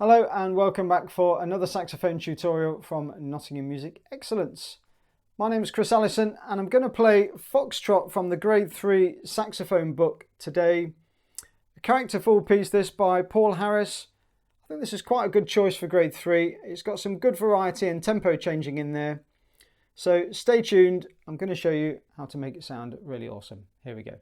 Hello and welcome back for another saxophone tutorial from Nottingham Music Excellence. My name is Chris Allison and I'm going to play Foxtrot from the Grade 3 saxophone book today. A characterful piece, this by Paul Harris. I think this is quite a good choice for Grade 3. It's got some good variety and tempo changing in there. So stay tuned, I'm going to show you how to make it sound really awesome. Here we go.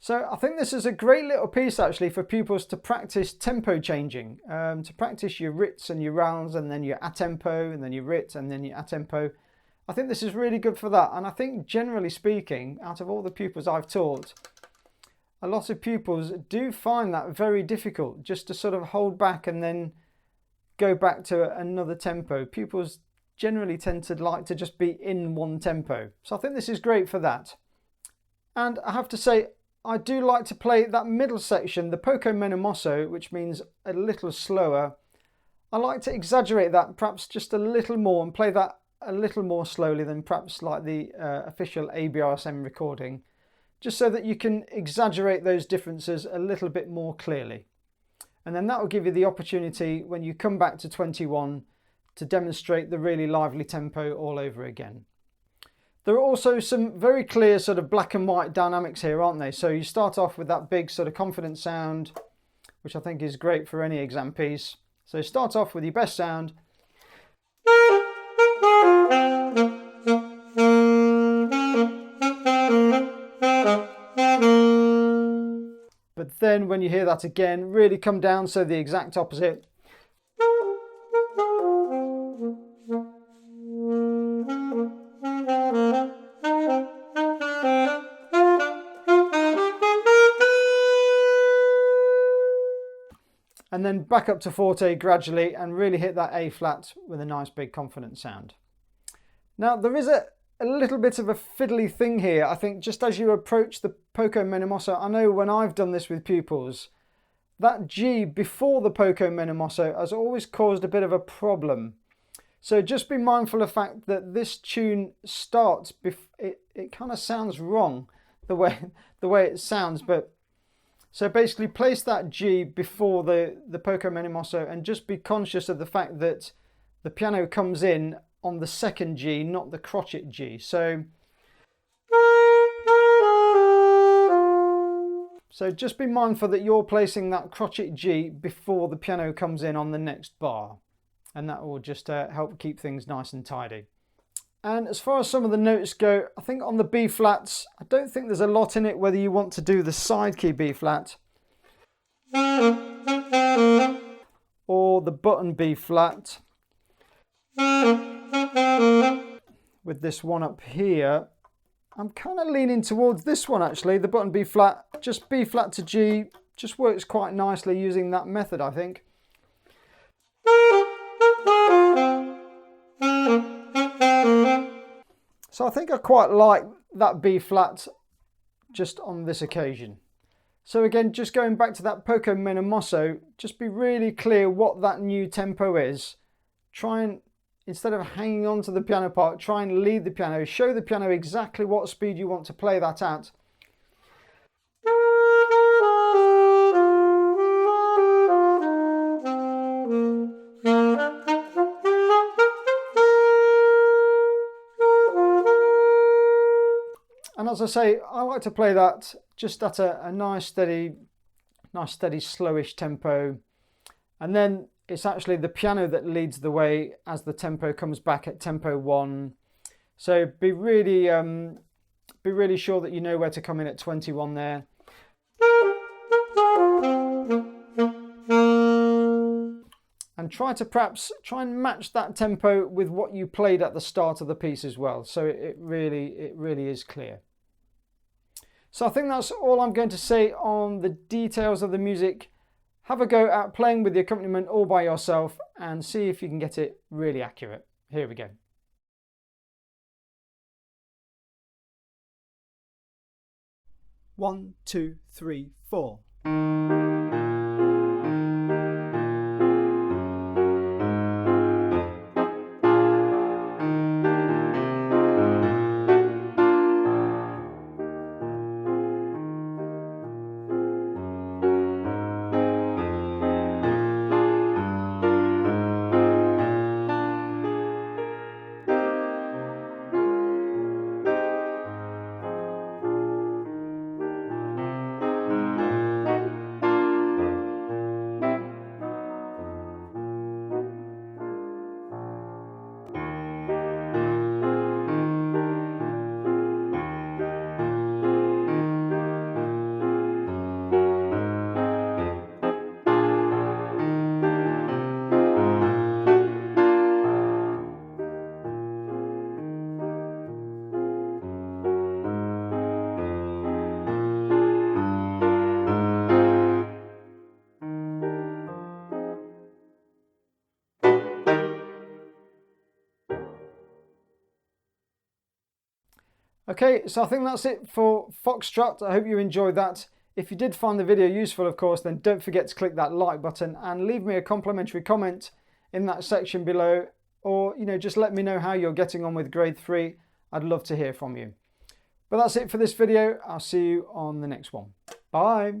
So I think this is a great little piece actually for pupils to practice tempo changing, to practice your rits and your rounds and then your a tempo and then your rit and then your a tempo. I think this is really good for that, and I think generally speaking, out of all the pupils I've taught, a lot of pupils do find that very difficult, just to sort of hold back and then go back to another tempo. Pupils generally tend to like to just be in one tempo. So I think this is great for that. And I have to say, I do like to play that middle section, the poco meno mosso, which means a little slower. I like to exaggerate that perhaps just a little more and play that a little more slowly than perhaps like the official ABRSM recording, just so that you can exaggerate those differences a little bit more clearly. And then that will give you the opportunity when you come back to 21 to demonstrate the really lively tempo all over again. There are also some very clear sort of black and white dynamics here, aren't they? So you start off with that big sort of confident sound, which I think is great for any exam piece. So start off with your best sound. But then when you hear that again, really come down, so the exact opposite. And then back up to forte gradually and really hit that A flat with a nice big confident sound. Now there is a little bit of a fiddly thing here, I think, just as you approach the poco meno mosso. I know when I've done this with pupils, that G before the poco meno mosso has always caused a bit of a problem. So just be mindful of the fact that this tune starts, it kind of sounds wrong the way it sounds, but so basically place that G before the poco meno mosso and just be conscious of the fact that the piano comes in on the second G, not the crotchet G. So just be mindful that you're placing that crotchet G before the piano comes in on the next bar, and that will just help keep things nice and tidy. And as far as some of the notes go, I think on the B flats, I don't think there's a lot in it whether you want to do the side key B flat or the button B flat. With this one up here, I'm kind of leaning towards this one actually, the button B flat. Just B flat to G, just works quite nicely using that method, I think. So I think I quite like that B flat just on this occasion. So again, just going back to that poco meno mosso, just be really clear what that new tempo is. Try and, instead of hanging on to the piano part, try and lead the piano. Show the piano exactly what speed you want to play that at. as I say, I like to play that just at a nice steady slowish tempo, and then it's actually the piano that leads the way as the tempo comes back at tempo 1. So be really sure that you know where to come in at 21 there. And try and match that tempo with what you played at the start of the piece as well, so it really is clear. So I think that's all I'm going to say on the details of the music. Have a go at playing with the accompaniment all by yourself and see if you can get it really accurate. Here we go. One, two, three, four. Okay, so I think that's it for Foxtrot. I hope you enjoyed that. If you did find the video useful, of course, then don't forget to click that like button and leave me a complimentary comment in that section below, or just let me know how you're getting on with grade 3. I'd love to hear from you. But that's it for this video. I'll see you on the next one. Bye.